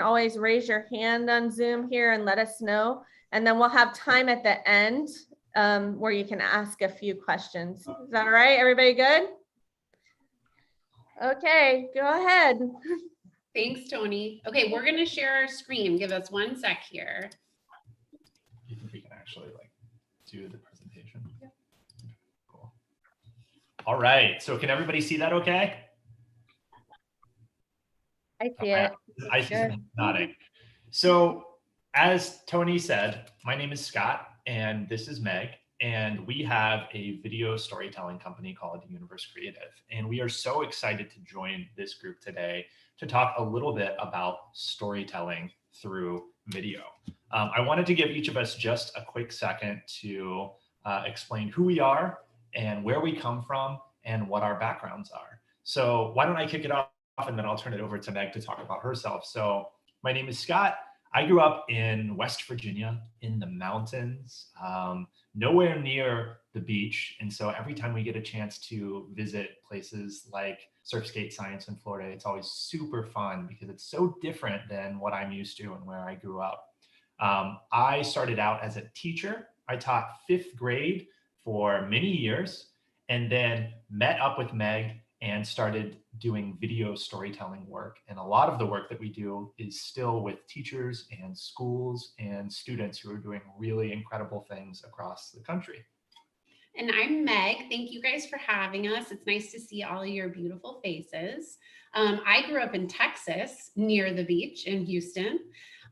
always raise your hand on Zoom here and let us know. And then we'll have time at the end where you can ask a few questions. Is that all right? Everybody good? Okay, go ahead. Thanks, Tony. Okay, we're gonna share our screen. Give us 1 sec here. You think we can actually like do the presentation? Yeah. Cool. All right, so can everybody see that okay? I see it. I see some nodding. So as Tony said, my name is Scott and this is Meg, and we have a video storytelling company called Universe Creative. And we are so excited to join this group today to talk a little bit about storytelling through video. I wanted to give each of us just a quick second to explain who we are and where we come from and what our backgrounds are. So why don't I kick it off and then I'll turn it over to Meg to talk about herself. So my name is Scott. I grew up in West Virginia in the mountains, nowhere near the beach. And so every time we get a chance to visit places like Surfskate Science in Florida, it's always super fun because it's so different than what I'm used to and where I grew up. I started out as a teacher. I taught 5th grade for many years and then met up with Meg and started doing video storytelling work. And a lot of the work that we do is still with teachers and schools and students who are doing really incredible things across the country. And I'm Meg. Thank you guys for having us. It's nice to see all your beautiful faces. I grew up in Texas near the beach in Houston.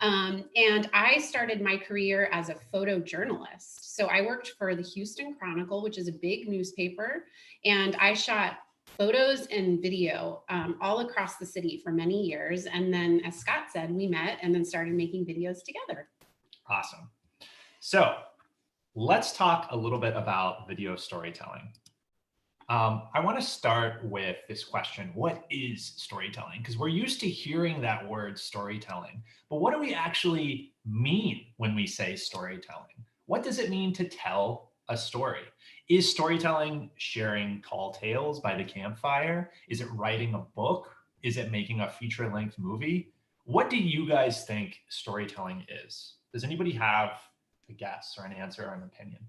And I started my career as a photojournalist. So I worked for the Houston Chronicle, which is a big newspaper, and I shot photos and video all across the city for many years. And then, as Scott said, we met and then started making videos together. Awesome. So let's talk a little bit about video storytelling. I want to start with this question. What is storytelling? Because we're used to hearing that word storytelling, but what do we actually mean when we say storytelling? What does it mean to tell a story? Is storytelling sharing tall tales by the campfire? Is it writing a book? Is it making a feature-length movie? What do you guys think storytelling is? Does anybody have a guess or an answer or an opinion?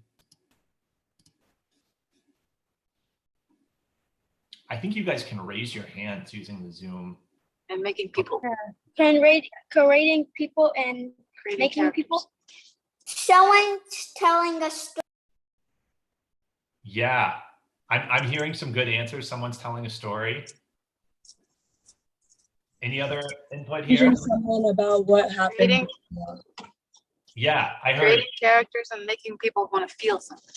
I think you guys can raise your hands using the Zoom. And making people. Creating people and making characters. people. Someone's telling a story. Yeah, I'm hearing some good answers. Someone's telling a story. Any other input here? Teaching someone about what happened. Yeah, I heard. Creating characters and making people want to feel something.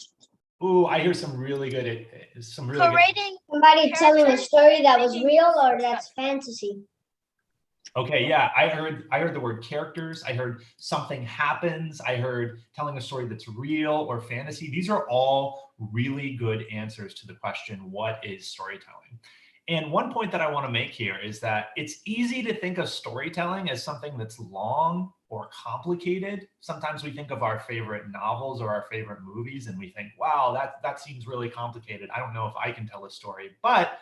Ooh, I hear some really good, good. Somebody telling a story that was real or that's fantasy. Okay, yeah, I heard the word characters. I heard something happens. I heard telling a story that's real or fantasy. These are all really good answers to the question, what is storytelling? And one point that I want to make here is that it's easy to think of storytelling as something that's long or complicated. Sometimes we think of our favorite novels or our favorite movies and we think, wow, that seems really complicated. I don't know if I can tell a story. But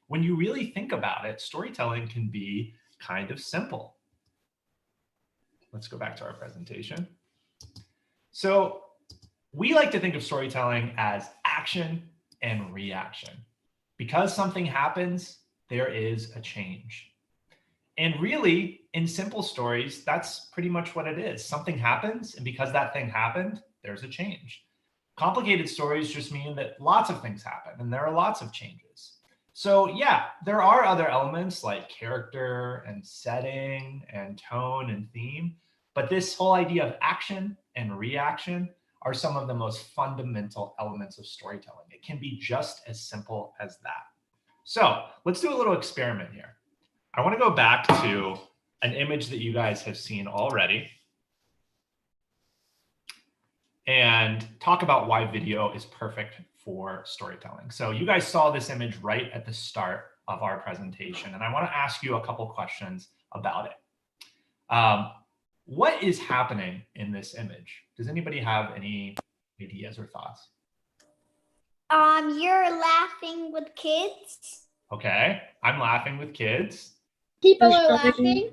when you really think about it, storytelling can be kind of simple. Let's go back to our presentation. So we like to think of storytelling as action and reaction. Because something happens, there is a change. And really, in simple stories, that's pretty much what it is. Something happens, and because that thing happened, there's a change. Complicated stories just mean that lots of things happen, and there are lots of changes. So yeah, there are other elements like character and setting and tone and theme, but this whole idea of action and reaction are some of the most fundamental elements of storytelling. It can be just as simple as that. So let's do a little experiment here. I want to go back to an image that you guys have seen already and talk about why video is perfect for storytelling. So you guys saw this image right at the start of our presentation, and I want to ask you a couple questions about it. What is happening in this image? Does anybody have any ideas or thoughts? You're laughing with kids. Okay, I'm laughing with kids. People are laughing.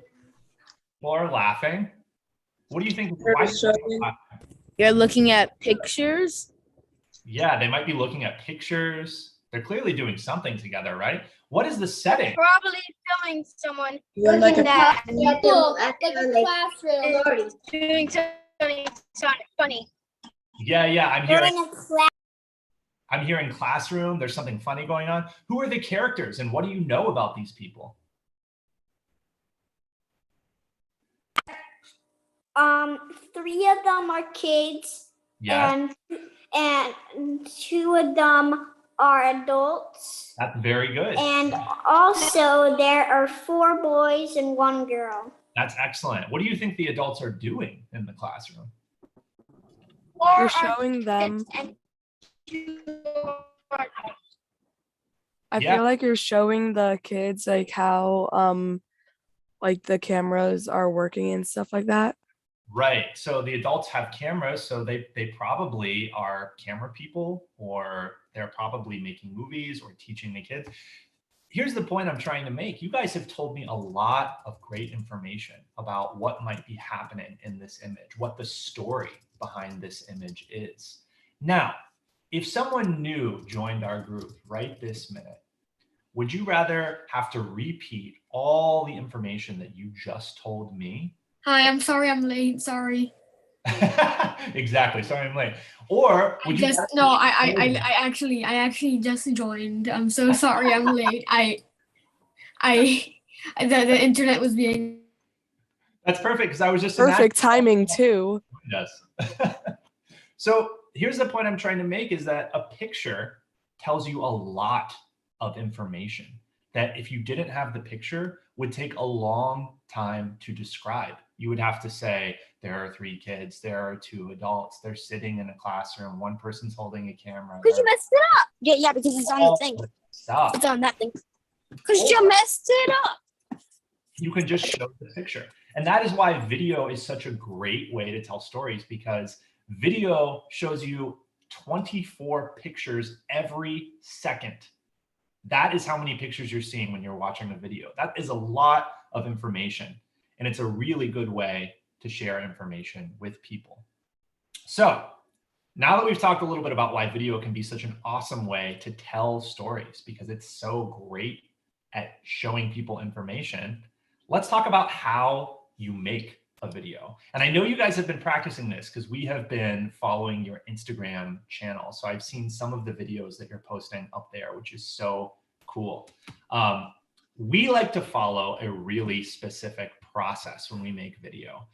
Or laughing. What do you think? They're Why do you think they're showing- laughing? You're looking at pictures. Yeah, they might be looking at pictures. They're clearly doing something together, right? What is the setting? Probably filming someone You're like a that Like a classroom. is doing something funny. Yeah, I'm We're hearing in a class. I'm hearing classroom. There's something funny going on. Who are the characters and what do you know about these people? Three of them are kids, Yeah, and two of them are adults. that's very good. And also there are 4 boys and 1 girl. That's excellent. What do you think the adults are doing in the classroom? Or You're showing them. and I Yeah. feel like you're showing the kids like how like the cameras are working and stuff like that. Right. So the adults have cameras, so they probably are camera people, or they're probably making movies or teaching the kids. Here's the point I'm trying to make. You guys have told me a lot of great information about what might be happening in this image, what the story behind this image is. Now, if someone new joined our group right this minute, would you rather have to repeat all the information that you just told me? Hi, I'm sorry I'm late. Sorry. Exactly. Sorry, I'm late. Or would you? I actually just joined. I'm so sorry I'm late. The internet was being. That's perfect because I was just Perfect timing too. Yes. So here's the point I'm trying to make is that a picture tells you a lot of information that if you didn't have the picture would take a long time to describe. You would have to say, there are 3 kids, there are 2 adults, they're sitting in a classroom, one person's holding a camera. because you messed it up. Yeah, because it's on the thing. Stop. It's on that thing. Because you messed it up. You can just show the picture. And that is why video is such a great way to tell stories, because video shows you 24 pictures every second. That is how many pictures you're seeing when you're watching a video. That is a lot of information, and it's a really good way to share information with people. So now that we've talked a little bit about why video can be such an awesome way to tell stories because it's so great at showing people information, let's talk about how you make a video. And I know you guys have been practicing this because we have been following your Instagram channel. So I've seen some of the videos that you're posting up there, which is so cool. We like to follow a really specific process when we make video.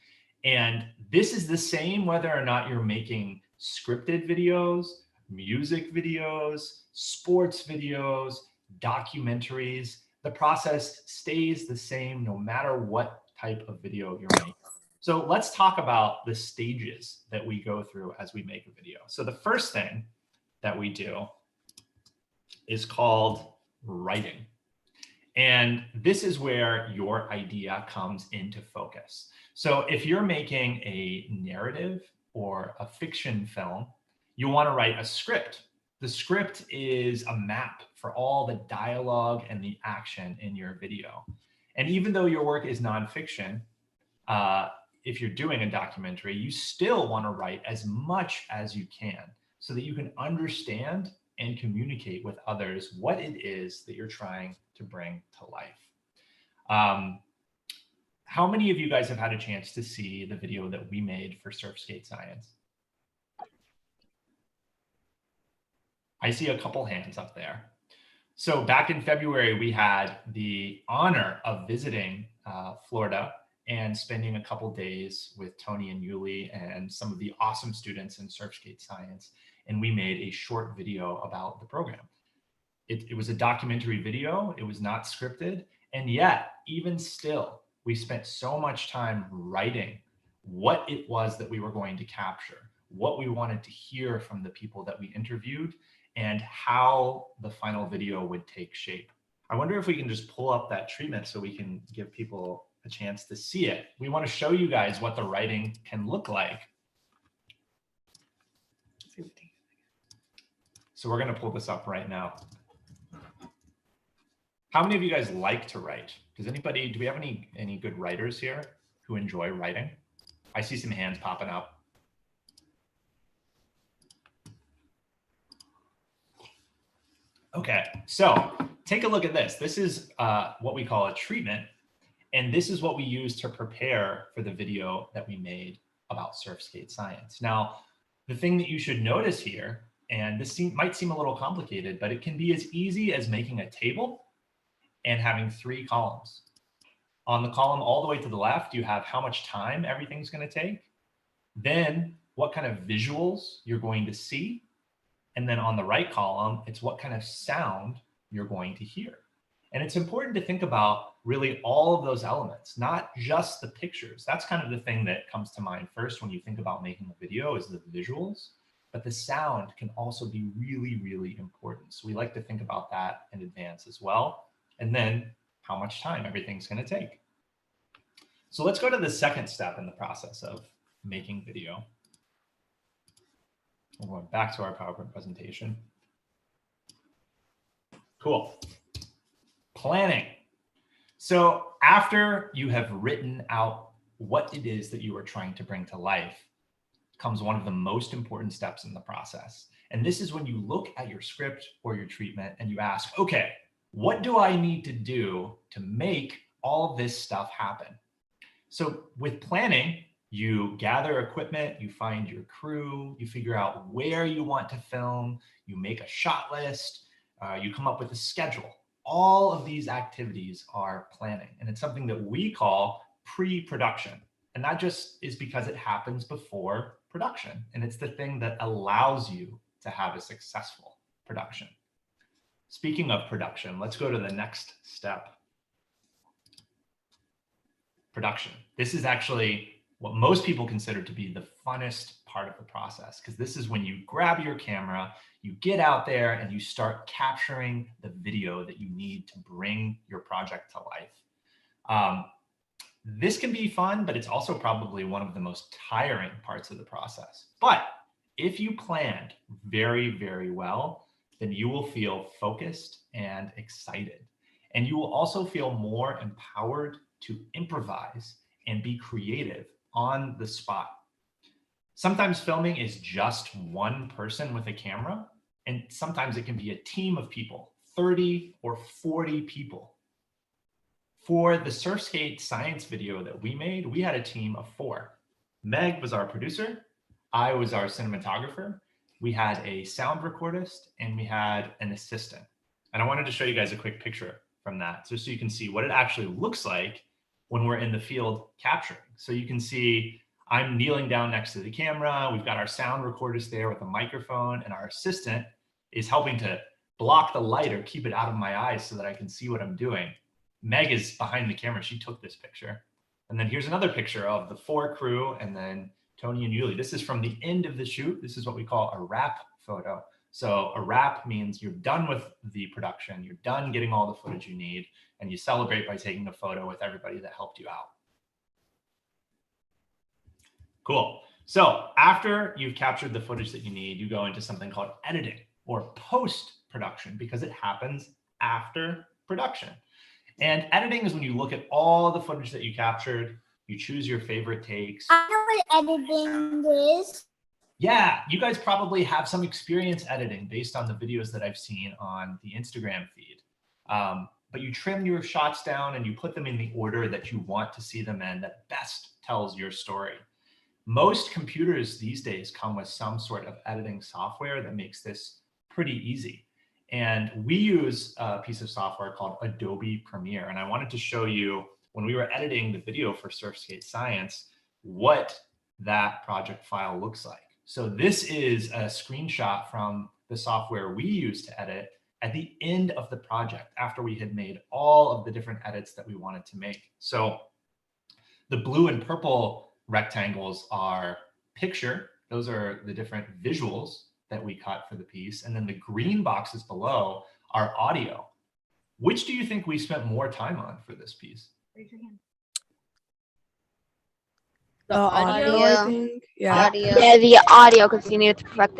And this is the same whether or not you're making scripted videos, music videos, sports videos, documentaries. The process stays the same no matter what type of video you're making. So let's talk about the stages that we go through as we make a video. So the first thing that we do is called writing. And this is where your idea comes into focus. So if you're making a narrative or a fiction film, you want to write a script. The script is a map for all the dialogue and the action in your video. And even though your work is nonfiction, if you're doing a documentary, you still want to write as much as you can so that you can understand and communicate with others what it is that you're trying to bring to life. How many of you guys have had a chance to see the video that we made for Surf Skate Science? I see a couple hands up there. So back in February, we had the honor of visiting Florida and spending a couple days with Tony and Yuli and some of the awesome students in Surf Skate Science. And we made a short video about the program. It was a documentary video. It was not scripted. And yet, even still, we spent so much time writing what it was that we were going to capture, what we wanted to hear from the people that we interviewed, and how the final video would take shape. I wonder if we can just pull up that treatment so we can give people a chance to see it. We want to show you guys what the writing can look like. So we're going to pull this up right now. How many of you guys like to write? Does anybody, do we have any good writers here? who enjoy writing? I see some hands popping up. Okay, so take a look at this. This is what we call a treatment. And this is what we use to prepare for the video that we made about surf skate science. Now, the thing that you should notice here, and this might seem a little complicated, but it can be as easy as making a table and having 3 columns. On the column all the way to the left, you have how much time everything's going to take, then what kind of visuals you're going to see, and then on the right column, it's what kind of sound you're going to hear. And it's important to think about really all of those elements, not just the pictures. That's kind of the thing that comes to mind first when you think about making a video is the visuals, but the sound can also be really, really important. So we like to think about that in advance as well. And then how much time everything's going to take. So let's go to the second step in the process of making video. We're going back to our PowerPoint presentation. Cool. Planning. So after you have written out what it is that you are trying to bring to life, comes one of the most important steps in the process. And this is when you look at your script or your treatment and you ask, okay, what do I need to do to make all this stuff happen? So with planning, you gather equipment, you find your crew, you figure out where you want to film, you make a shot list, you come up with a schedule. All of these activities are planning, and it's something that we call pre-production. And that just is because it happens before production. And it's the thing that allows you to have a successful production. Speaking of production, let's go to the next step. Production. This is actually what most people consider to be the funnest part of the process, because this is when you grab your camera, you get out there and you start capturing the video that you need to bring your project to life. This can be fun, but it's also probably one of the most tiring parts of the process. But if you planned very, very well, then you will feel focused and excited. And you will also feel more empowered to improvise and be creative on the spot. Sometimes filming is just one person with a camera, and sometimes it can be a team of people, 30 or 40 people. For the surf skate science video that we made, we had a team of 4. Meg was our producer, I was our cinematographer, we had a sound recordist, and we had an assistant. And I wanted to show you guys a quick picture from that, just so you can see what it actually looks like when we're in the field capturing. So you can see I'm kneeling down next to the camera. We've got our sound recordist there with a microphone, and our assistant is helping to block the light or keep it out of my eyes so that I can see what I'm doing. Meg is behind the camera. She took this picture. And then here's another picture of the 4 crew and then Tony and Yuli. This is from the end of the shoot. This is what we call a wrap photo. So a wrap means you're done with the production, you're done getting all the footage you need, and you celebrate by taking a photo with everybody that helped you out. Cool. So after you've captured the footage that you need, you go into something called editing or post-production, because it happens after production. And editing is when you look at all the footage that you captured, you choose your favorite takes. I know what editing is. Yeah, you guys probably have some experience editing based on the videos that I've seen on the Instagram feed. But you trim your shots down and you put them in the order that you want to see them in that best tells your story. Most computers these days come with some sort of editing software that makes this pretty easy. And we use a piece of software called Adobe Premiere. And I wanted to show you when we were editing the video for Surf Skate Science, what that project file looks like. So this is a screenshot from the software we use to edit at the end of the project after we had made all of the different edits that we wanted to make. So the blue and purple rectangles are picture. Those are the different visuals that we cut for the piece. And then the green boxes below are audio. Which do you think we spent more time on for this piece? Raise your hand. The audio, I think. Yeah. Audio. Yeah, the audio, because you needed to perfect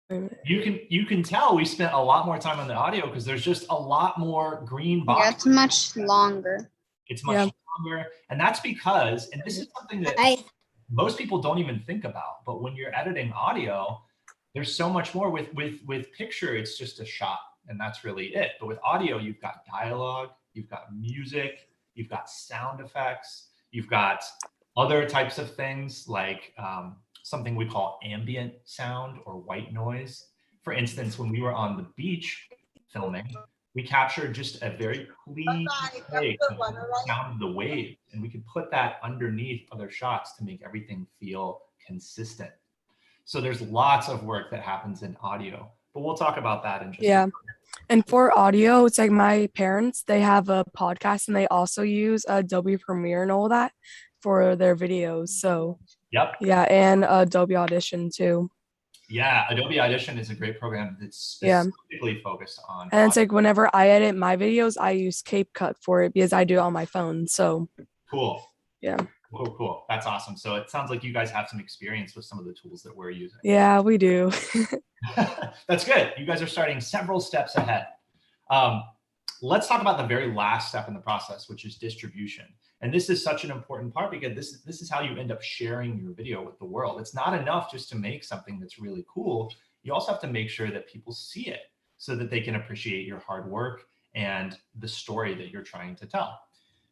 it. You can tell we spent a lot more time on the audio because there's just a lot more green boxes. Yeah, it's much longer. It's much longer. And that's because, and this is something that most people don't even think about, but when you're editing audio, there's so much more. With picture, it's just a shot, and that's really it. But with audio, you've got dialogue, you've got music, you've got sound effects, you've got other types of things like something we call ambient sound or white noise. For instance, when we were on the beach filming, we captured just a very clean take of the sound of the waves, and we could put that underneath other shots to make everything feel consistent. So there's lots of work that happens in audio, but we'll talk about that in just a minute. And for audio, it's like my parents, they have a podcast and they also use Adobe Premiere and all that for their videos. So Yep. yeah, and Adobe Audition too. Yeah, Adobe Audition is a great program that's specifically focused on And it's like whenever I edit my videos, I use CapCut for it because I do it on my phone. So cool. Yeah. Cool. That's awesome. So it sounds like you guys have some experience with some of the tools that we're using. Yeah, we do. That's good. You guys are starting several steps ahead. Let's talk about the very last step in the process, which is distribution. And this is such an important part because this is how you end up sharing your video with the world. It's not enough just to make something that's really cool. You also have to make sure that people see it so that they can appreciate your hard work and the story that you're trying to tell.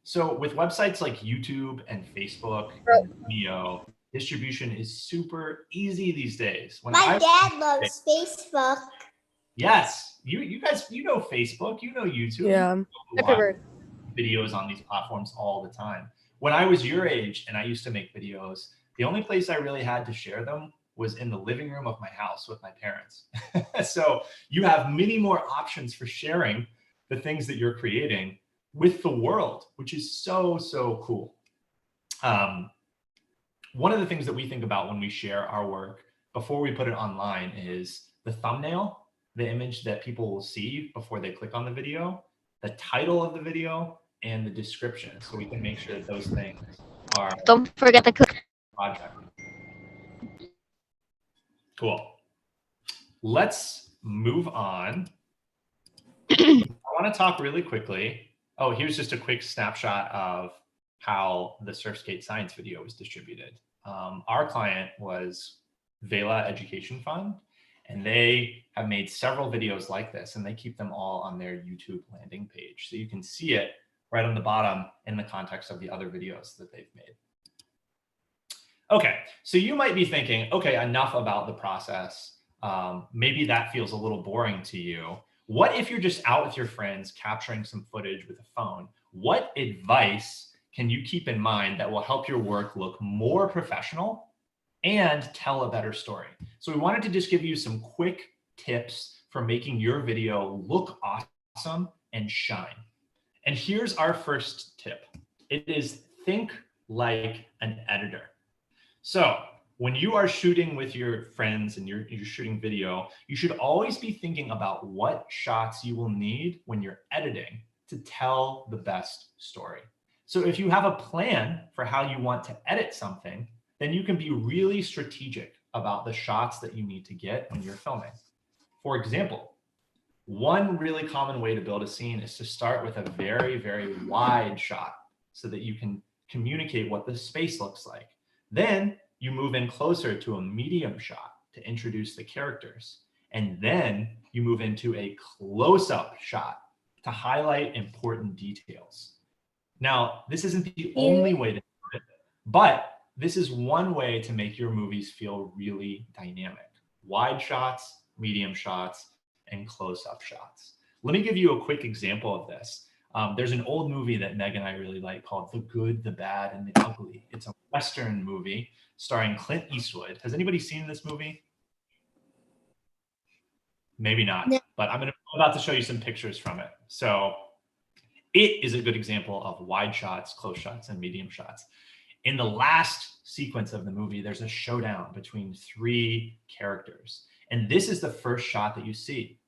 So with websites like YouTube and Facebook and Vimeo, distribution is super easy these days. My dad loves Facebook. Yes, you guys, you know Facebook, you know YouTube. Yeah. Videos on these platforms all the time. When I was your age and I used to make videos, the only place I really had to share them was in the living room of my house with my parents. So you have many more options for sharing the things that you're creating with the world, which is so cool. One of the things that we think about when we share our work before we put it online is the thumbnail, the image that people will see before they click on the video, the title of the video, and the description. So we can make sure that those things are. Don't forget the Project. Cool. Let's move on. I want to talk really quickly. Oh, here's just a quick snapshot of how the Surfskate Science video was distributed. Our client was Vela Education Fund, and they have made several videos like this, and they keep them all on their YouTube landing page. So you can see it right on the bottom in the context of the other videos that they've made. Okay, so you might be thinking, okay, enough about the process. Maybe that feels a little boring to you. What if you're just out with your friends capturing some footage with a phone? What advice can you keep in mind that will help your work look more professional and tell a better story? So we wanted to just give you some quick tips for making your video look awesome and shine. And here's our first tip. It is think like an editor. So when you are shooting with your friends and you're shooting video, you should always be thinking about what shots you will need when you're editing to tell the best story. So if you have a plan for how you want to edit something, then you can be really strategic about the shots that you need to get when you're filming. For example, one really common way to build a scene is to start with a very wide shot so that you can communicate what the space looks like. Then you move in closer to a medium shot to introduce the characters. And then you move into a close-up shot to highlight important details. Now, this isn't the only way to do it, but this is one way to make your movies feel really dynamic. Wide shots, medium shots, and close-up shots. Let me give you a quick example of this. There's an old movie that Meg and I really like called The Good, the Bad, and the Ugly. It's a Western movie starring Clint Eastwood. Has anybody seen this movie? Maybe not, but I'm about to show you some pictures from it. So it is a good example of wide shots, close shots, and medium shots. In the last sequence of the movie, there's a showdown between three characters. And this is the first shot that you see.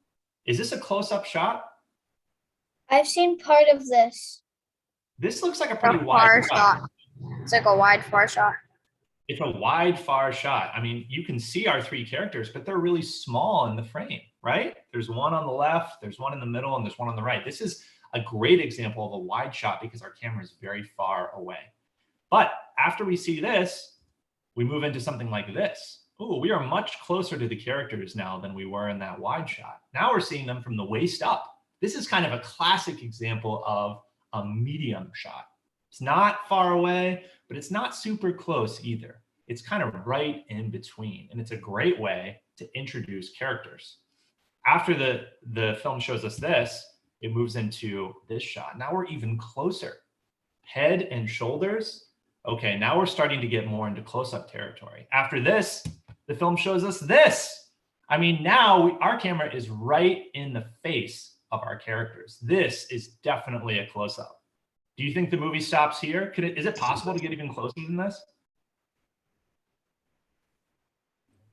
Is this a close-up shot? I've seen part of this. This looks like a pretty wide shot. It's like a wide far shot. It's a wide, far shot. I mean, you can see our three characters, but they're really small in the frame, right? There's one on the left, there's one in the middle, and there's one on the right. This is a great example of a wide shot because our camera is very far away. But after we see this, we move into something like this. Oh, we are much closer to the characters now than we were in that wide shot. Now we're seeing them from the waist up. This is kind of a classic example of a medium shot. It's not far away, but it's not super close either. It's kind of right in between, and it's a great way to introduce characters. After the film shows us this, it moves into this shot. Now we're even closer. Head and shoulders. Okay, now we're starting to get more into close-up territory. After this, the film shows us this. I mean, now our camera is right in the face of our characters. This is definitely a close-up. Do you think the movie stops here? Is it possible to get even closer than this?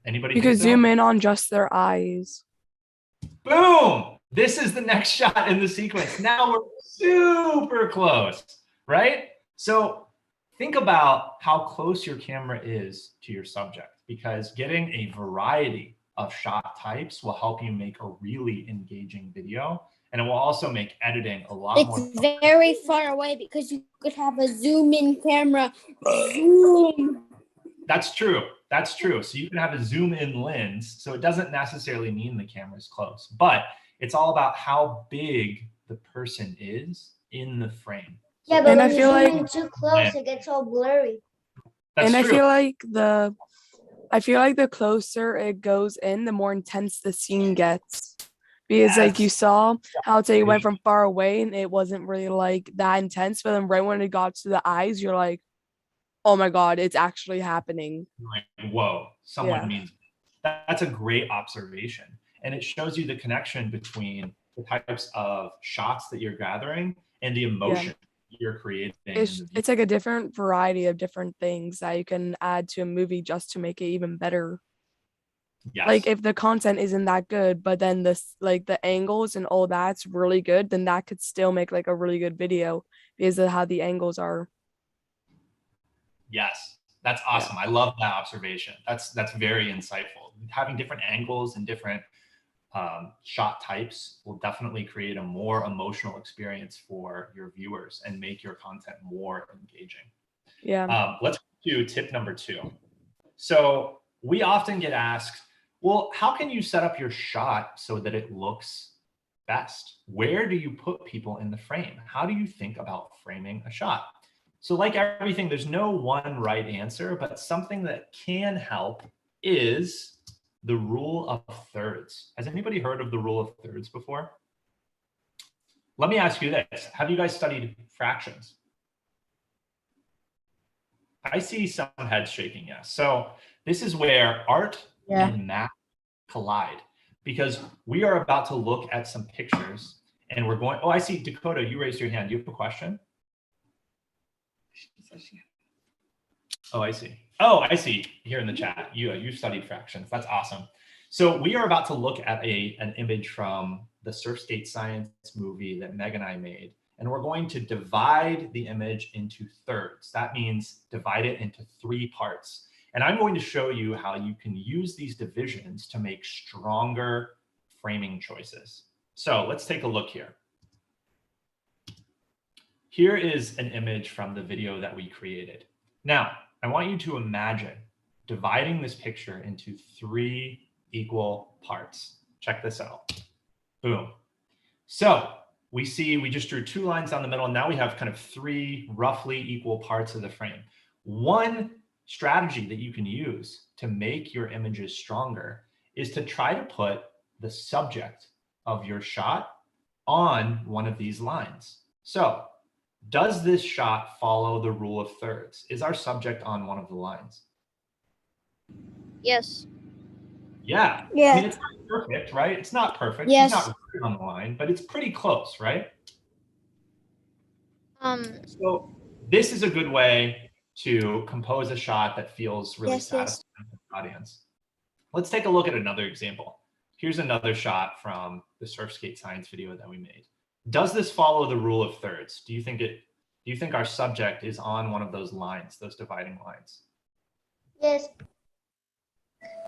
Anybody? You could zoom in on just their eyes. Boom! This is the next shot in the sequence. Now we're super close, right? So think about how close your camera is to your subject, because getting a variety of shot types will help you make a really engaging video. And it will also make editing a lot more. It's very far away because you could have a zoom in camera. Zoom. That's true. That's true. So you can have a zoom in lens. So it doesn't necessarily mean the camera's close, but it's all about how big the person is in the frame. Yeah, but And I when you feel zoom like- in too close, it gets all blurry. That's And I true. feel like the closer it goes in, the more intense the scene gets. Because like you Yes. saw how Telly went from far away and it wasn't really like that intense, but then right when it got to the eyes, you're like, oh my God, it's actually happening. Like, whoa, someone Yeah. means that's a great observation. And it shows you the connection between the types of shots that you're gathering and the emotion you're creating. It's like a different variety of different things that you can add to a movie just to make it even better. Yes. Like if the content isn't that good, but then this like the angles and all that's really good, then that could still make like a really good video because of how the angles are. Yes, that's awesome. I love that observation. That's very insightful. Having different angles and different shot types will definitely create a more emotional experience for your viewers and make your content more engaging. Yeah. Let's do tip number 2. So we often get asked, well, how can you set up your shot so that it looks best? Where do you put people in the frame? How do you think about framing a shot? So like everything, there's no one right answer, but something that can help is the rule of thirds. Has anybody heard of the rule of thirds before? Let me ask you this. Have you guys studied fractions? I see some heads shaking yes. So this is where art and math collide, because we are about to look at some pictures and we're going, oh, I see Dakota, you raised your hand. Do you have a question? Oh, I see. Oh, I see here in the chat. You studied fractions. That's awesome. So we are about to look at an image from the Surfskate Science movie that Meg and I made. And we're going to divide the image into thirds. That means divide it into 3 parts. And I'm going to show you how you can use these divisions to make stronger framing choices. So let's take a look here. Here is an image from the video that we created. Now, I want you to imagine dividing this picture into 3 equal parts. Check this out. Boom. So we just drew 2 lines down the middle, and now we have kind of 3 roughly equal parts of the frame. One strategy that you can use to make your images stronger is to try to put the subject of your shot on one of these lines. So does this shot follow the rule of thirds? Is our subject on one of the lines? Yes. Yeah. Yeah. I mean, it's not perfect, right? It's not perfect. Yes. It's not right on the line, but it's pretty close, right? So this is a good way to compose a shot that feels really satisfying to the audience. Let's take a look at another example. Here's another shot from the Surfskate Science video that we made. Does this follow the rule of thirds? Do you think our subject is on one of those lines, those dividing lines? Yes.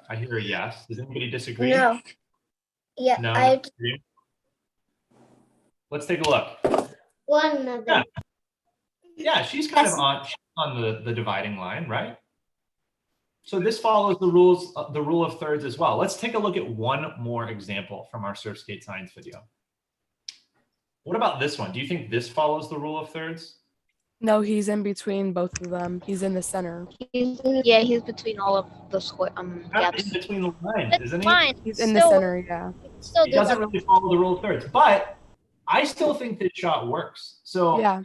I hear a yes. Does anybody disagree? No. Yeah. No. Let's take a look. One of Yeah. them. Yeah, she's kind of on the dividing line, right? So this follows the rule of thirds as well. Let's take a look at one more example from our Surf Skate Science video. What about this one? Do you think this follows the rule of thirds? No, he's in between both of them. He's in the center. Yeah, he's between all of the square Kind of gaps. in between the lines, That's isn't he? fine. He's in the Still- center, yeah. Still He doesn't really follow the rule of thirds, but I still think this shot works. So Yeah.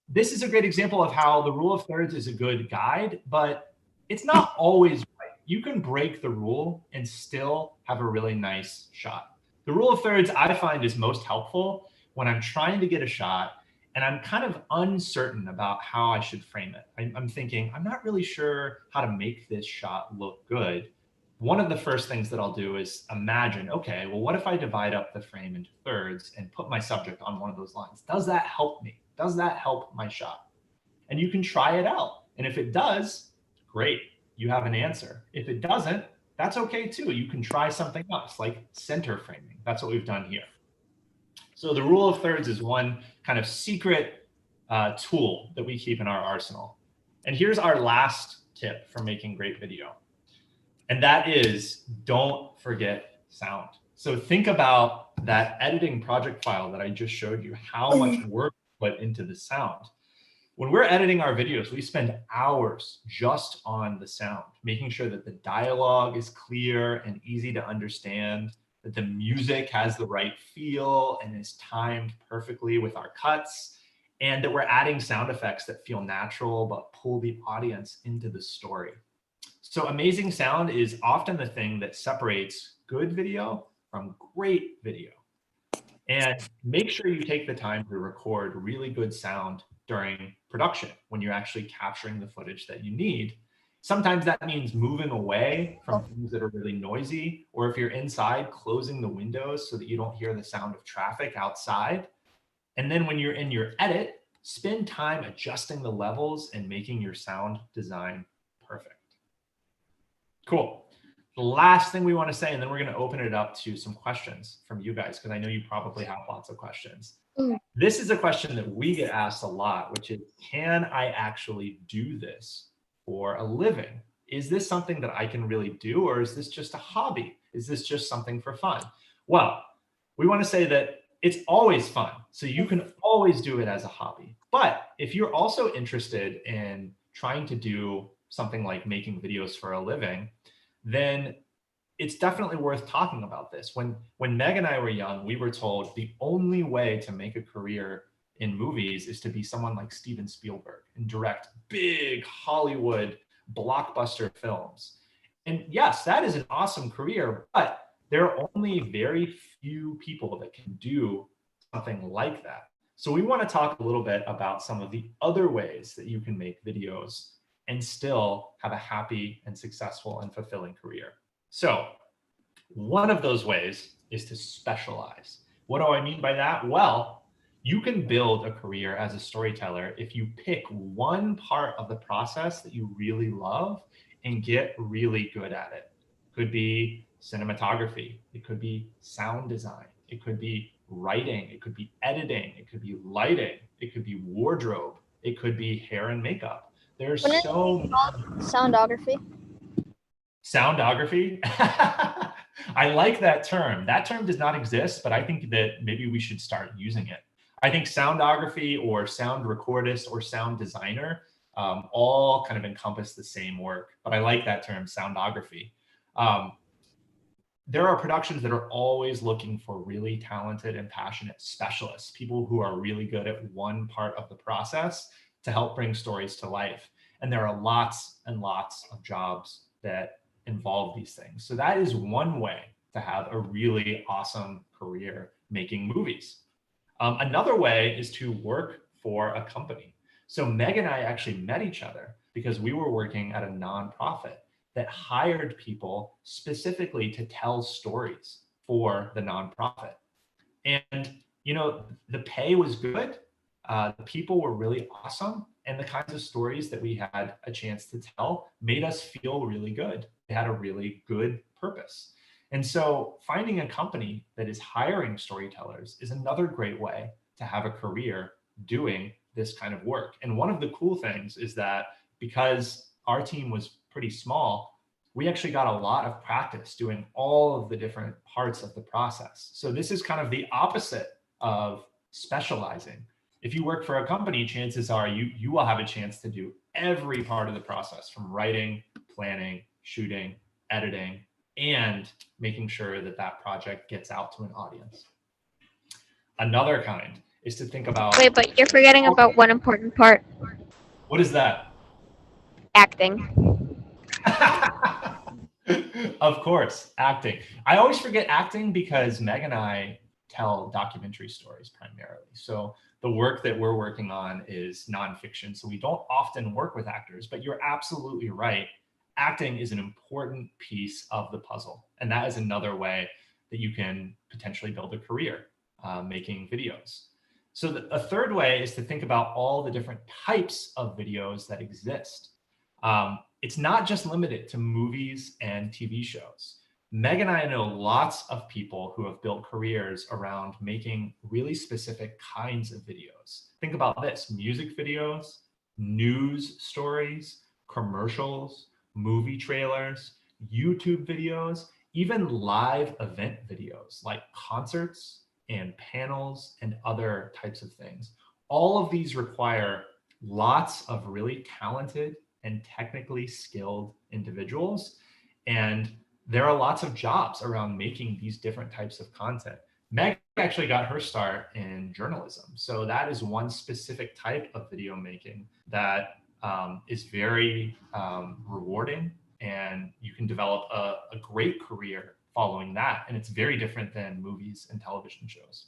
this is a great example of how the rule of thirds is a good guide, but it's not always right. You can break the rule and still have a really nice shot. The rule of thirds I find is most helpful when I'm trying to get a shot and I'm kind of uncertain about how I should frame it. I'm thinking, I'm not really sure how to make this shot look good. One of the first things that I'll do is imagine, okay, well, what if I divide up the frame into thirds and put my subject on one of those lines? Does that help me? Does that help my shot? And you can try it out. And if it does, great, you have an answer. If it doesn't, that's okay too. You can try something else like center framing. That's what we've done here. So the rule of thirds is one kind of secret tool that we keep in our arsenal. And here's our last tip for making great video. And that is, don't forget sound. So think about that editing project file that I just showed you, how much work put into the sound. When we're editing our videos, we spend hours just on the sound, making sure that the dialogue is clear and easy to understand, that the music has the right feel and is timed perfectly with our cuts, and that we're adding sound effects that feel natural but pull the audience into the story. So amazing sound is often the thing that separates good video from great video. And make sure you take the time to record really good sound during production when you're actually capturing the footage that you need. Sometimes that means moving away from things that are really noisy, or if you're inside, closing the windows so that you don't hear the sound of traffic outside. And then when you're in your edit, spend time adjusting the levels and making your sound design perfect. Cool. The last thing we want to say, and then we're going to open it up to some questions from you guys, because I know you probably have lots of questions. This is a question that we get asked a lot, which is, can I actually do this for a living? Is this something that I can really do, or is this just a hobby? Is this just something for fun? Well, we want to say that it's always fun. So you can always do it as a hobby. But if you're also interested in trying to do something like making videos for a living, then it's definitely worth talking about this. When Meg and I were young, we were told the only way to make a career in movies is to be someone like Steven Spielberg and direct big Hollywood blockbuster films. And yes, that is an awesome career, but there are only very few people that can do something like that. So we want to talk a little bit about some of the other ways that you can make videos and still have a happy and successful and fulfilling career. So one of those ways is to specialize. What do I mean by that? Well, you can build a career as a storyteller if you pick one part of the process that you really love and get really good at it. Could be cinematography, it could be sound design, it could be writing, it could be editing, it could be lighting, it could be wardrobe, it could be hair and makeup. There's so Soundography. Soundography? I like that term. That term does not exist, but I think that maybe we should start using it. I think soundography or sound recordist or sound designer all kind of encompass the same work, but I like that term, soundography. There are productions that are always looking for really talented and passionate specialists, people who are really good at one part of the process to help bring stories to life. And there are lots and lots of jobs that involve these things. So that is one way to have a really awesome career making movies. Another way is to work for a company. So Meg and I actually met each other because we were working at a nonprofit that hired people specifically to tell stories for the nonprofit. And, you know, the pay was good. The people were really awesome. And the kinds of stories that we had a chance to tell made us feel really good. It had a really good purpose. And so finding a company that is hiring storytellers is another great way to have a career doing this kind of work. And one of the cool things is that because our team was pretty small, we actually got a lot of practice doing all of the different parts of the process. So this is kind of the opposite of specializing. If you work for a company, chances are you will have a chance to do every part of the process, from writing, planning, shooting, editing, and making sure that that project gets out to an audience. Another kind is to think about— Wait, but you're forgetting about one important part. What is that? Acting. Of course, acting. I always forget acting because Meg and I tell documentary stories primarily. So the work that we're working on is nonfiction. So we don't often work with actors, but you're absolutely right. Acting is an important piece of the puzzle. And that is another way that you can potentially build a career making videos. So a third way is to think about all the different types of videos that exist. It's not just limited to movies and TV shows. Meg and I know lots of people who have built careers around making really specific kinds of videos. Think about this: music videos, news stories, commercials, movie trailers, YouTube videos, even live event videos like concerts and panels and other types of things. All of these require lots of really talented and technically skilled individuals. And there are lots of jobs around making these different types of content. Meg actually got her start in journalism. So that is one specific type of video making that is very rewarding, and you can develop a great career following that. And it's very different than movies and television shows.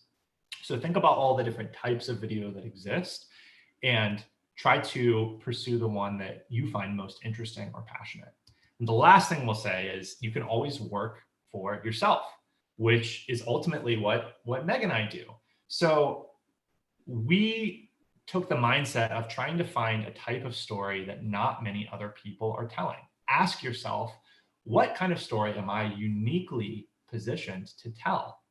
So think about all the different types of video that exist and try to pursue the one that you find most interesting or passionate. And the last thing we'll say is you can always work for yourself, which is ultimately what Meg and I do. So we took the mindset of trying to find a type of story that not many other people are telling. Ask yourself, what kind of story am I uniquely positioned to tell?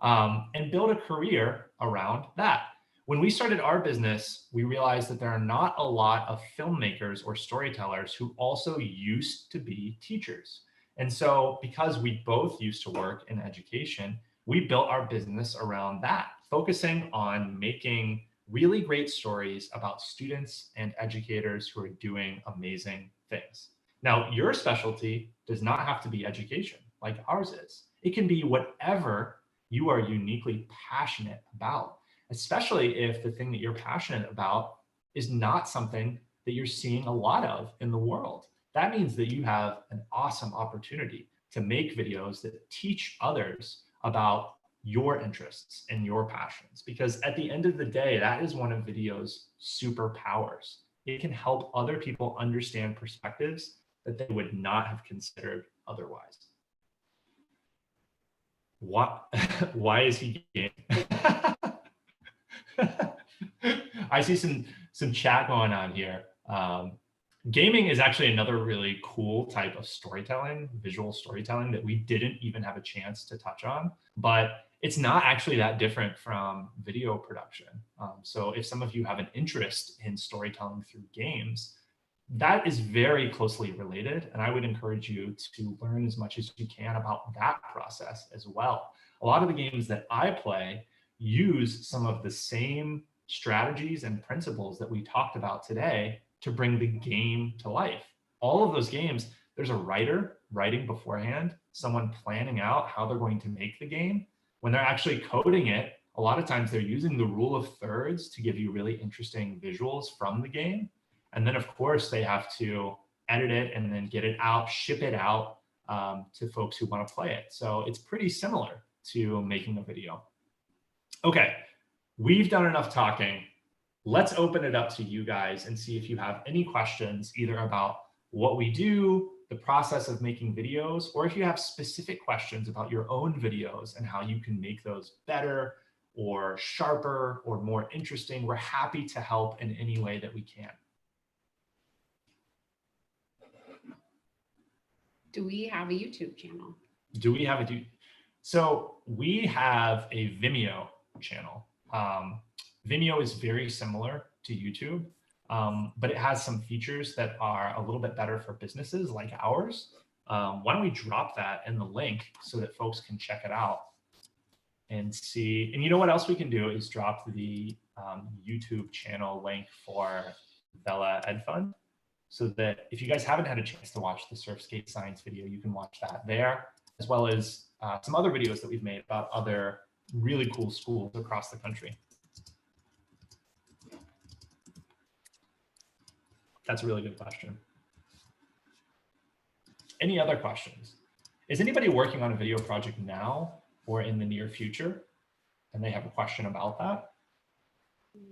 And build a career around that. When we started our business, we realized that there are not a lot of filmmakers or storytellers who also used to be teachers. And so because we both used to work in education, we built our business around that, focusing on making really great stories about students and educators who are doing amazing things. Now, your specialty does not have to be education like ours is. It can be whatever you are uniquely passionate about, especially if the thing that you're passionate about is not something that you're seeing a lot of in the world. That means that you have an awesome opportunity to make videos that teach others about your interests and your passions, because at the end of the day, that is one of video's superpowers. It can help other people understand perspectives that they would not have considered otherwise. What? Why is he gay? I see some chat going on here. Gaming is actually another really cool type of storytelling, visual storytelling, that we didn't even have a chance to touch on, but it's not actually that different from video production. So if some of you have an interest in storytelling through games, that is very closely related. And I would encourage you to learn as much as you can about that process as well. A lot of the games that I play use some of the same strategies and principles that we talked about today to bring the game to life. All of those games, there's a writer writing beforehand, someone planning out how they're going to make the game. When they're actually coding it, a lot of times they're using the rule of thirds to give you really interesting visuals from the game. And then of course they have to edit it and then get it out, ship it out to folks who want to play it. So it's pretty similar to making a video. Okay, we've done enough talking. Let's open it up to you guys and see if you have any questions either about what we do, the process of making videos, or if you have specific questions about your own videos and how you can make those better or sharper or more interesting. We're happy to help in any way that we can. Do we have a YouTube channel? Do we have a So we have a Vimeo channel. Vimeo is very similar to YouTube, but it has some features that are a little bit better for businesses like ours. Why don't we drop that in the link so that folks can check it out and see. And you know what else we can do is drop the YouTube channel link for Bella Ed Fund, so that if you guys haven't had a chance to watch the Surf Skate Science video, you can watch that there, as well as some other videos that we've made about other really cool schools across the country. That's a really good question. Any other questions? Is anybody working on a video project now or in the near future, and they have a question about that?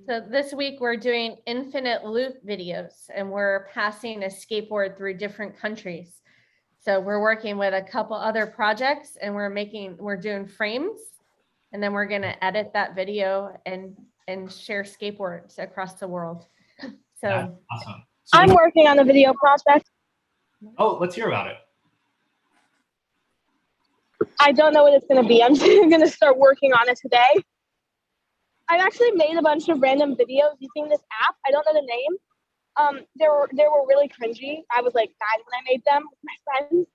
So this week we're doing infinite loop videos, and we're passing a skateboard through different countries. So we're working with a couple other projects, and we're doing frames, and then we're going to edit that video and share skateboards across the world. So that's awesome. So I'm working on a video project. Oh, let's hear about it. I don't know what it's going to be. I'm going to start working on it today. I actually made a bunch of random videos using this app. I don't know the name. They were really cringy. I was like 9 when I made them with my friends,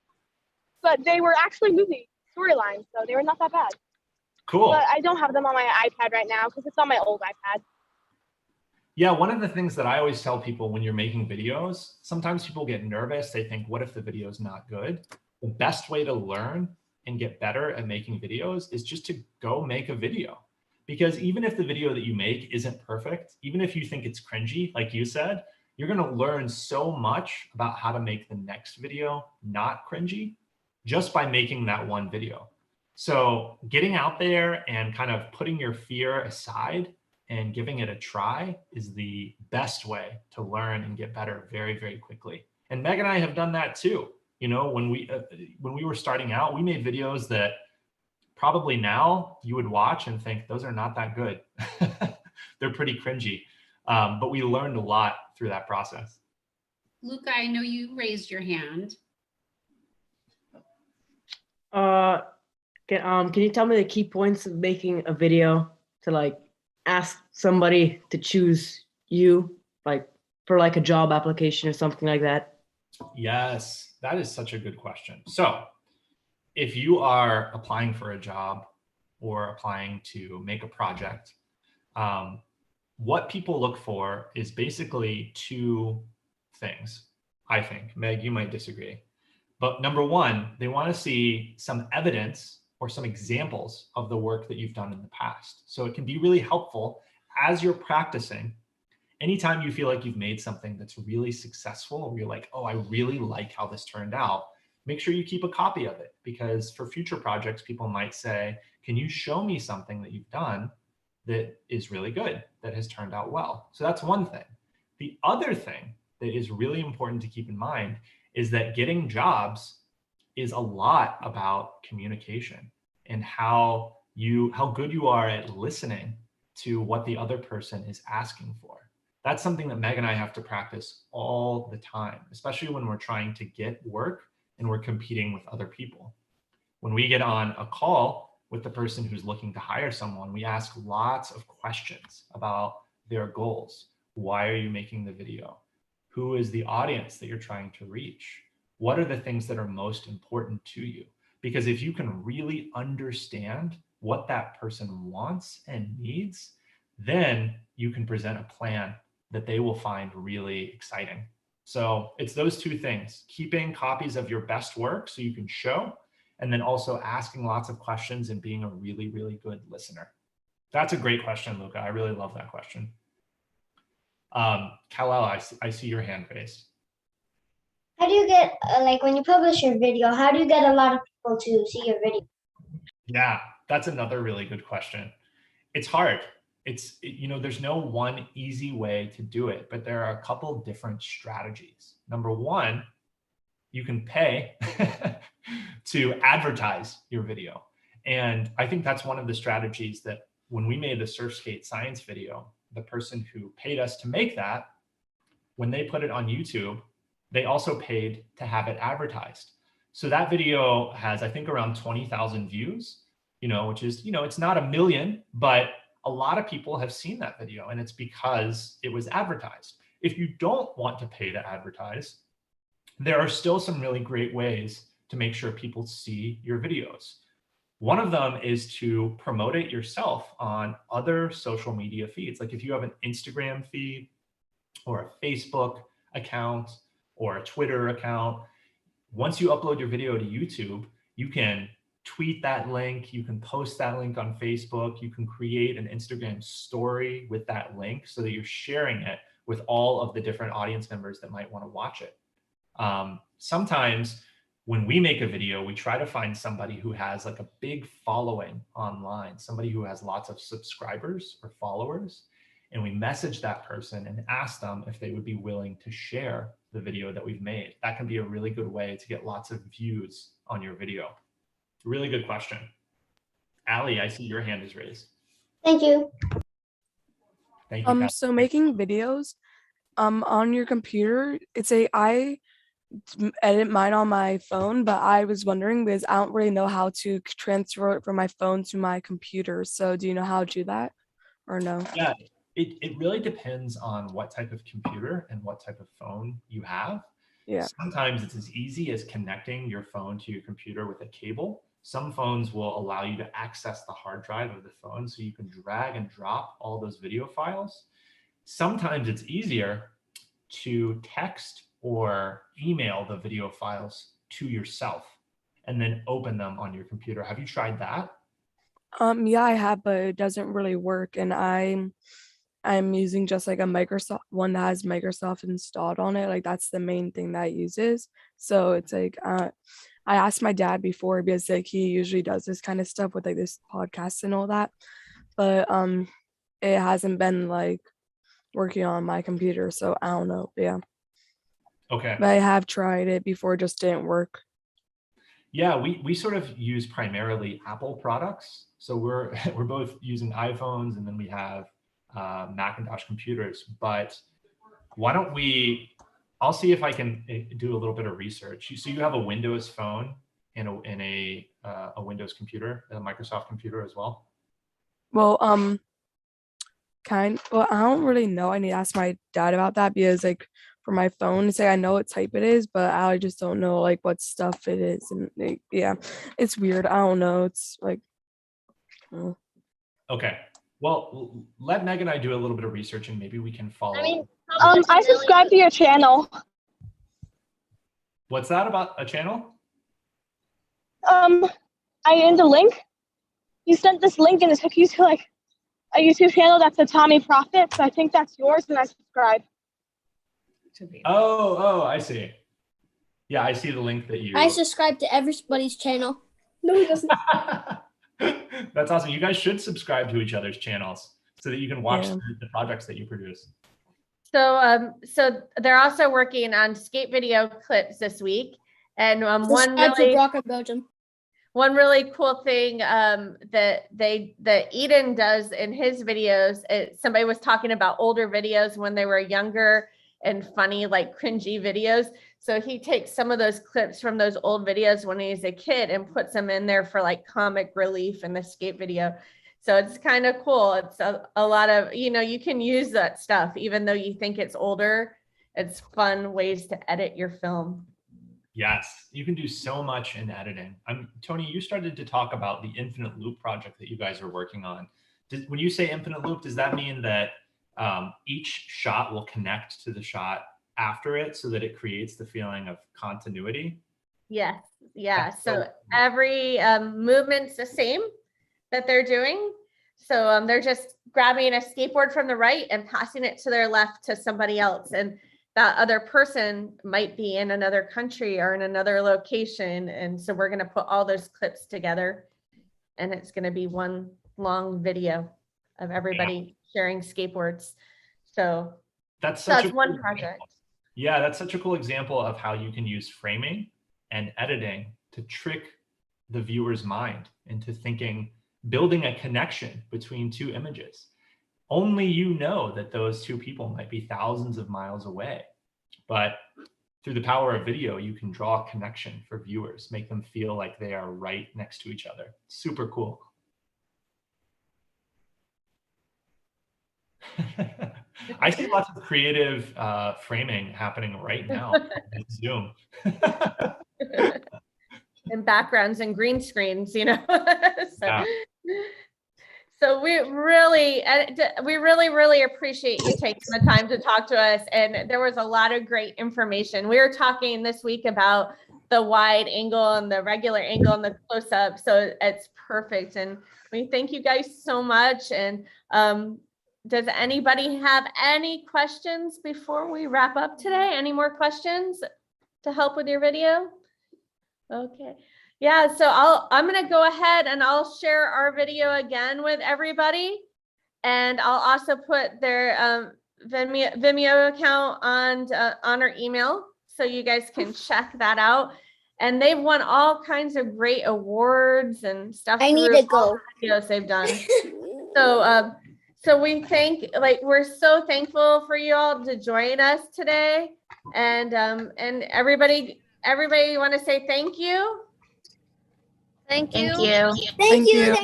but they were actually movie storylines, so they were not that bad. Cool. But I don't have them on my iPad right now because it's on my old iPad. Yeah, one of the things that I always tell people when you're making videos, sometimes people get nervous. They think, what if the video is not good? The best way to learn and get better at making videos is just to go make a video. Because even if the video that you make isn't perfect, even if you think it's cringy, like you said, you're going to learn so much about how to make the next video not cringy just by making that one video. So getting out there and kind of putting your fear aside and giving it a try is the best way to learn and get better very, very quickly. And Meg and I have done that too. You know, when we were starting out, we made videos that probably now you would watch and think those are not that good. They're pretty cringy, but we learned a lot through that process. Luca, I know you raised your hand. Can you tell me the key points of making a video to like ask somebody to choose you, like for like a job application or something like that? Yes, that is such a good question. So if you are applying for a job or applying to make a project, what people look for is basically two things, I think. Meg, you might disagree. But number one, they want to see some evidence or some examples of the work that you've done in the past. So it can be really helpful as you're practicing. Anytime you feel like you've made something that's really successful, or you're like, oh, I really like how this turned out, make sure you keep a copy of it, because for future projects, people might say, can you show me something that you've done that is really good, that has turned out well? So that's one thing. The other thing that is really important to keep in mind is that getting jobs is a lot about communication and how good you are at listening to what the other person is asking for. That's something that Meg and I have to practice all the time, especially when we're trying to get work and we're competing with other people. When we get on a call with the person who's looking to hire someone, we ask lots of questions about their goals. Why are you making the video? Who is the audience that you're trying to reach? What are the things that are most important to you? Because if you can really understand what that person wants and needs, then you can present a plan that they will find really exciting. So it's those two things: keeping copies of your best work so you can show, and then also asking lots of questions and being a really, really good listener. That's a great question, Luca. I really love that question. Kal-El, I see your hand raised. How do you get, like when you publish your video, how do you get a lot of people to see your video? Yeah, that's another really good question. It's hard. There's no one easy way to do it, but there are a couple different strategies. Number one, you can pay to advertise your video. And I think that's one of the strategies that when we made the Surf Skate Science video, the person who paid us to make that, when they put it on YouTube, they also paid to have it advertised. So that video has, I think, around 20,000 views, which is, it's not a million, but a lot of people have seen that video, and it's because it was advertised. If you don't want to pay to advertise, there are still some really great ways to make sure people see your videos. One of them is to promote it yourself on other social media feeds. Like if you have an Instagram feed or a Facebook account or a Twitter account, once you upload your video to YouTube, you can tweet that link, you can post that link on Facebook, you can create an Instagram story with that link so that you're sharing it with all of the different audience members that might want to watch it. Sometimes when we make a video, we try to find somebody who has like a big following online, somebody who has lots of subscribers or followers, and we message that person and ask them if they would be willing to share the video that we've made. That can be a really good way to get lots of views on your video. Really good question. Allie, I see your hand is raised. Thank you. Thank you. So making videos on your computer, I edit mine on my phone, but I was wondering because I don't really know how to transfer it from my phone to my computer. So do you know how to do that or no? Yeah, it really depends on what type of computer and what type of phone you have. Yeah. Sometimes it's as easy as connecting your phone to your computer with a cable. Some phones will allow you to access the hard drive of the phone so you can drag and drop all those video files. Sometimes it's easier to text or email the video files to yourself and then open them on your computer. Have you tried that? Yeah, I have, but it doesn't really work. And I'm using just like a Microsoft one that has Microsoft installed on it. Like that's the main thing that it uses. So it's like I asked my dad before because like he usually does this kind of stuff with like this podcast and all that. But it hasn't been like working on my computer, so I don't know. Yeah. Okay. But I have tried it before, it just didn't work. Yeah, we sort of use primarily Apple products. So we're both using iPhones, and then we have Macintosh computers. But why don't I'll see if I can do a little bit of research. So you have a Windows phone and a Windows computer, and a Microsoft computer as well? Well, I don't really know. I need to ask my dad about that because like for my phone, it's like I know what type it is, but I just don't know like what stuff it is. And like, yeah, it's weird. I don't know. It's like, Okay. Well, let Meg and I do a little bit of research, and maybe we can follow. I subscribe to your channel. What's that about a channel? I in the link. You sent this link and it took you to like a YouTube channel that's a Tommy Profit. So I think that's yours, and I subscribe. Oh, I see. Yeah, I see the link that you. I subscribe to everybody's channel. No, he doesn't. That's awesome. You guys should subscribe to each other's channels so that you can watch Yeah. the projects that you produce. So they're also working on skate video clips this week, and Subscribe to Brock of Belgium. one really cool thing that Eden does in his videos. Somebody was talking about older videos when they were younger and funny, like cringy videos. So he takes some of those clips from those old videos when he's a kid and puts them in there for like comic relief in the skate video. So it's kind of cool. It's a lot of, you can use that stuff, even though you think it's older. It's fun ways to edit your film. Yes, you can do so much in editing. Tony, you started to talk about the infinite loop project that you guys are working on. When you say infinite loop, does that mean that each shot will connect to the shot after it so that it creates the feeling of continuity? Yes. Yeah. That's So so cool. every movement's the same that they're doing. So they're just grabbing a skateboard from the right and passing it to their left to somebody else. And that other person might be in another country or in another location. And so we're going to put all those clips together, and it's going to be one long video of everybody sharing skateboards. So that's one project. Yeah, that's such a cool example of how you can use framing and editing to trick the viewer's mind into thinking, building a connection between two images. Only you know that those two people might be thousands of miles away, but through the power of video, you can draw a connection for viewers, make them feel like they are right next to each other. Super cool. I see lots of creative framing happening right now in Zoom. And backgrounds and green screens, you know. So, Yeah. so we really appreciate you taking the time to talk to us. And there was a lot of great information. We were talking this week about the wide angle and the regular angle and the close up. So it's perfect. And we thank you guys so much. And does anybody have any questions before we wrap up today? Any more questions to help with your video? Okay. Yeah, so I'm going to go ahead and I'll share our video again with everybody. And I'll also put their Vimeo account on our email so you guys can check that out. And they've won all kinds of great awards and stuff. I need to go. Videos they've done. So we we're so thankful for you all to join us today. And everybody want to say thank you. Thank you. Thank you.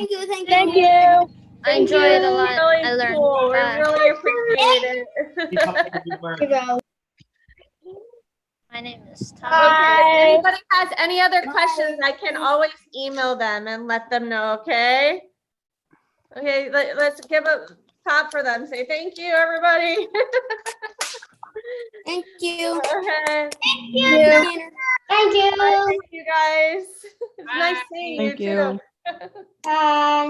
I enjoyed it a lot. Really I learned. cool. We Bye. really appreciate it. My name is Okay, Tom. if anybody has any other questions, I can always email them and let them know, okay? Okay, let's give a clap for them. Say thank you, everybody. Thank you. Okay. Thank you. Thank you. Thank you, guys. It's nice seeing Thank you you. too. Bye.